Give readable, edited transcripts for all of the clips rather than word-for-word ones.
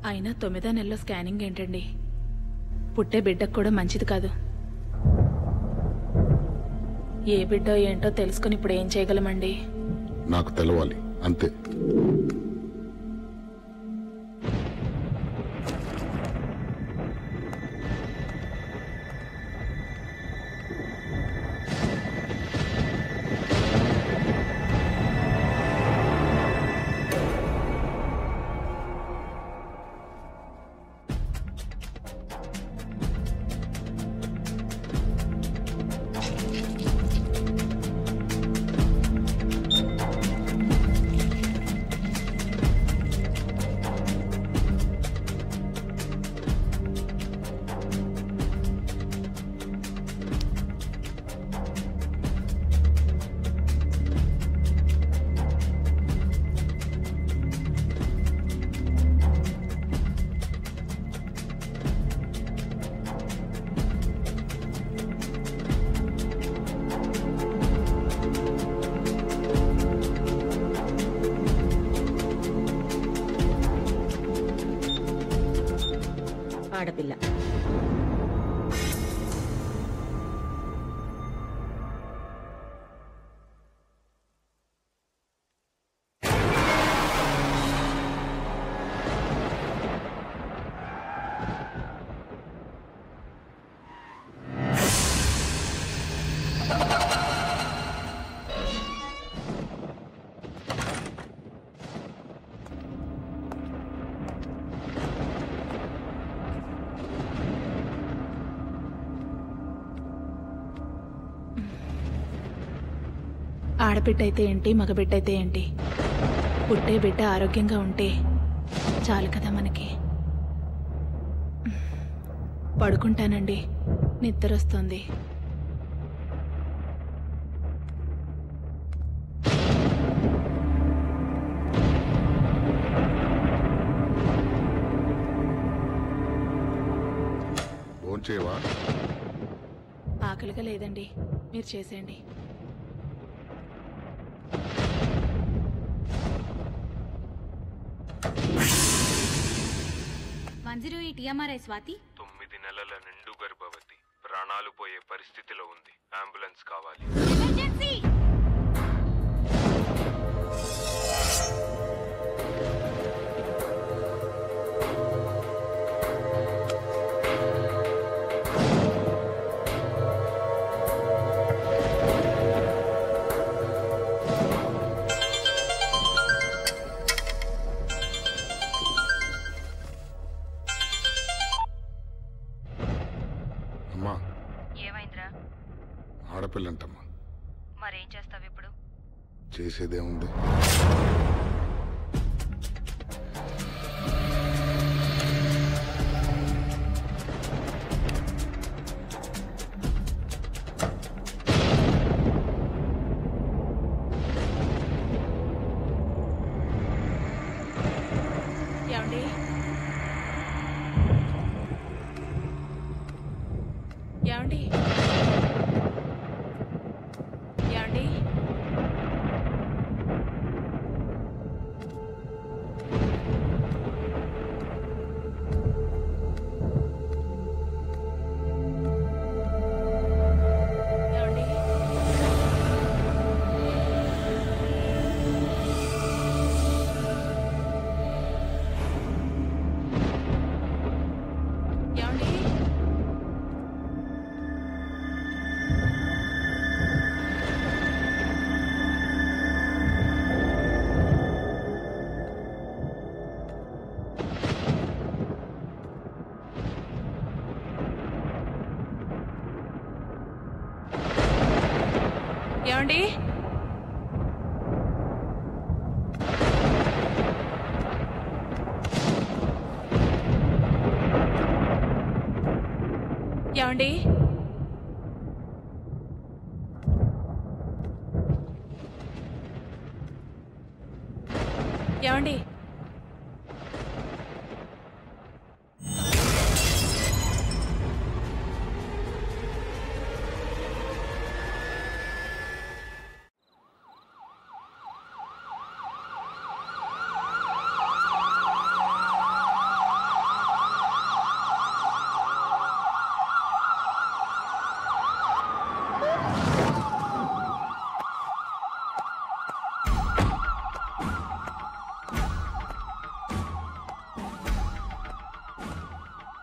అయినా 9వ నెలలో స్కానింగ్ ఏంటండి? పుట్టే బిడ్డకు కూడా మంచిది కాదు. ఏ బిడ్డో ఏంటో తెలుసుకుని ఇప్పుడు ఏం చేయగలమండి? నాకు తెలవాలి అంతే. ఆడపిల్ల. ఆడబిడ్డ అయితే ఏంటి, మగబిడ్డ అయితే ఏంటి? పుట్టే బిడ్డ ఆరోగ్యంగా ఉంటే చాలు కదా మనకి. పడుకుంటానండి, నిద్ర వస్తుంది. భోంచేవా? ఆకలిగా లేదండి, మీరు చేసేయండి. TMRI స్వాతి 9 నెలల నిండు గర్భవతి, ప్రాణాలు పోయే పరిస్థితిలో ఉంది. అంబులెన్స్ కావాలి. ఎమర్జెన్సీ. అమ్మా, ఏమైందిరా? ఆడపిల్లంటమ్మా. మరేం చేస్తావు ఇప్పుడు? చేసేదేముంది? ఏమండి? ఏమండి? ఏమండి? ఏమండి? ఏమండి? ఏమండి? ఏమండి? ఏమండి?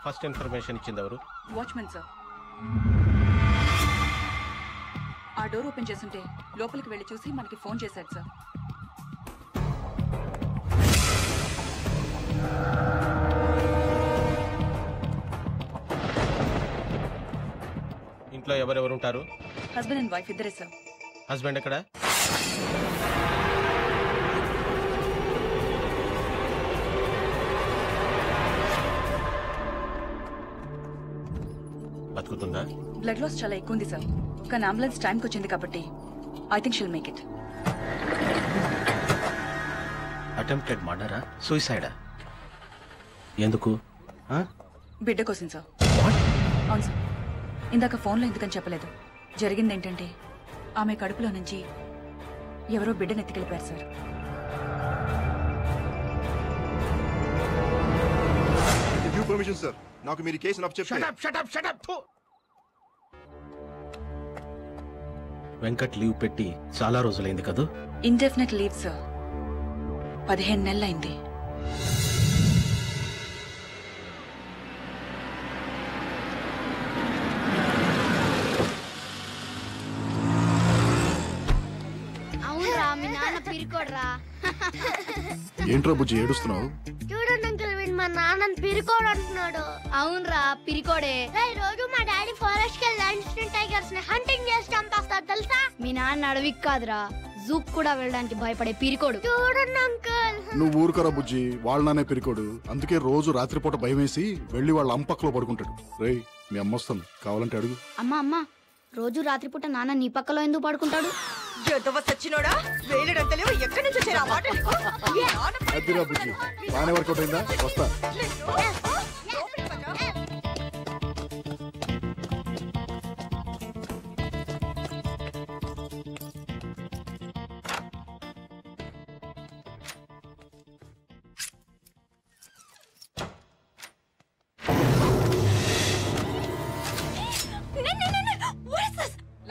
ఫస్ట్ ఇన్ఫర్మేషన్ ఇచ్చింది ఎవరు? Watchman sir. ఆ డోర్ ఓపెన్ చేస్తుంటే లోపలికి వెళ్ళి చూసి మనకి ఫోన్ చేశాడు సార్. ఇంట్లో ఎవరెవరు ఉంటారు? హస్బెండ్ అండ్ వైఫ్ ఇద్దరే సార్. హస్బెండ్ ఎక్కడ? బతుకుతుందా? బ్లడ్ లాస్ చాలా ఎక్కువ ఉంది సార్. కానీ అంబులెన్స్ టైంకి వచ్చింది కాబట్టి I think she'll make it. Attempted మర్డరా, సూసైడా? ఎందుకు? బిడ్డ కోసం సార్. అవును సార్. ఇందాక ఫోన్లో ఎందుకని చెప్పలేదు. జరిగింది ఏంటంటే ఆమె కడుపులో నుంచి ఎవరో బిడ్డను ఎత్తుకెళ్ళిపోయారు సార్. పర్మిషన్ సార్, నాకు మీరు కేసు నాకు చెప్తే. వెంకట్ లీవ్ పెట్టి చాలా రోజులైంది కదా? Indefinite leave sir. 15 నెలలైంది. అవునరా, మీ నాన్న పిరికోడ్రా. ఏంట్రా బుజ్జి ఏడుస్తున్నావు? చూడండి అంకుల్, వీడు మా నాన్నని పిరికోడు అంటున్నాడు. అవునరా, పిరికోడే. రోజు మా డాడీ ఫారెస్ట్ కి వెళ్ళి టైగర్స్ ని హంటింగ్ చేసి చంపేస్తాడు తెలుసా. మీ నాన్న అడవికి కాదురా, జూక్ కూడా వెళ్ళడానికి భయపడే పిరికోడు. చూడండి అంకుల్. నువ్వు ఊరుకరా బుజ్జి, వాళ్ళనే పిరికోడు. అందుకే రోజు రాత్రిపూట భయం వేసి వెళ్ళి వాళ్ళ అంపక్కలో పడుకుంటాడు. రేయ్, మీ అమ్మ వస్తుంది, కావాలంటే అడుగు. అమ్మా, రోజు రాత్రిపూట నాన్న నీ పక్కలో ఎందుకు పడుకుంటాడు? అదిరా బుజ్జి, బాగానే వర్కౌట్ అయిందా? వస్తా.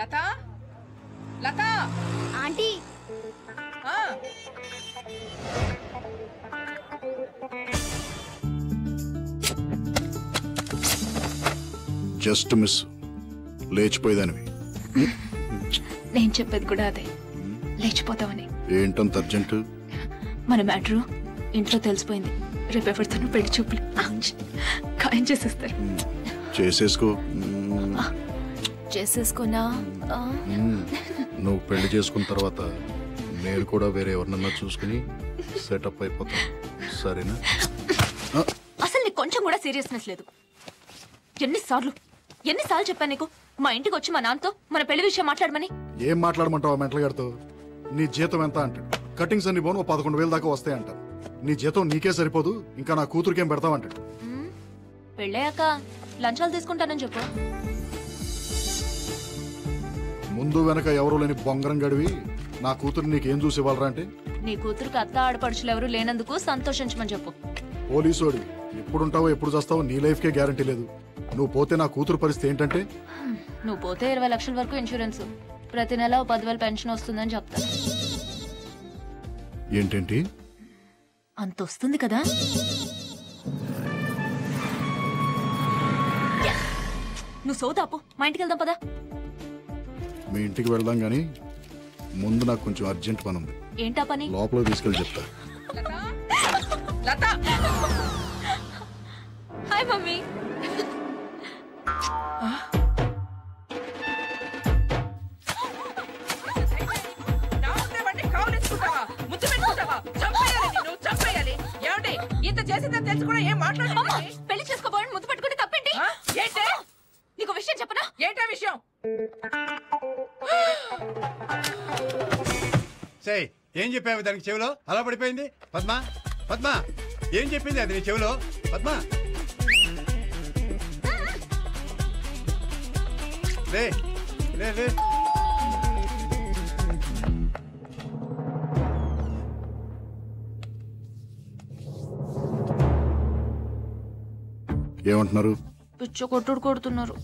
Latha, Latha aunty. Just miss, లేచిపోయేదానివి. నేను చెప్పేది కూడా అదే, లేచిపోతావని. ఏంటంత అర్జెంట్? మన మ్యాటరు ఇంట్లో తెలిసిపోయింది. రేపు ఎవరితోనూ పెళ్లి చూపులు ఖాయం చేసేస్తారు. చేసేసుకోనా? నువ్వు పెళ్లి చేసుకున్న తర్వాత నేను కూడా వేరే ఎవరినన్నా చూసుకుని సెటప్ అయిపోతా, సరేనా? అసలు నీకు కొంచెం కూడా సీరియస్నెస్ లేదు. ఎన్నిసార్లు చెప్పాను నీకు మా ఇంటికి వచ్చి మా నాన్నతో మన పెళ్లి విషయం మాట్లాడమని? ఏం మాట్లాడమంటావు మెంటల్ గారితో? నీ జీతం ఎంత అంటాడు. కటింగ్స్ అన్ని పోను 11,000 దాకా వస్తాయి అంట. నీ జీతం నీకే సరిపోదు, ఇంకా నా కూతురికేం పెడతావంటాడు. పెళ్ళయ్యాక లంచాలు తీసుకుంటానని చెప్పు. ముందు వెనక ఎవరూ లేని బొంగరం గడివి నా కూతురు నీకేం చూసి ఇవ్వాలరా అంటే? నీ కూతురుకి అత్త ఆడపడుచులు ఎవరు లేనందుకు సంతోషించమని చెప్పు. పోలీసోడి, ఎప్పుడుంటావో ఎప్పుడు చేస్తావో నీ లైఫ్కే గ్యారంటీ లేదు. నువ్వు పోతే నా కూతురు పరిస్థితి ఏంటంటే? నువ్వు పోతే 20 లక్షల వరకు ఇన్సూరెన్స్, ప్రతి నెల 10,000 పెన్షన్ వస్తుందని చెప్తా. ఏంటేంటి అంత వస్తుంది కదా? నువ్వు సోదాపు, మా ఇంటికి వెళ్దాం పదా. మీ ఇంటికి వెళ్దాం గానీ ముందు నాకు కొంచెం అర్జెంట్ పని ఉంది. ఏంటా పని? లోపల తీసుకెళ్ళి చెప్తా. Hi mummy. ఇంత చేసిందని తెలిసి కూడా ఏం మాట్లాడాలి? పెళ్లి చేసుకోబోయని ముద్దు పెట్టుకుని తప్పేంటి? ఏంటి? నీకు విషయం చెప్పనా? ఏంటా విషయం? ఏం చెప్పావు దానికి చెవిలో? అలా పడిపోయింది. పద్మ, పద్మ ఏం చెప్పింది అది నీ చెవిలో? పద్మ లే లే లే. ఏమంటున్నారు? పిచ్చ కొట్టుడు కొడుతున్నారు.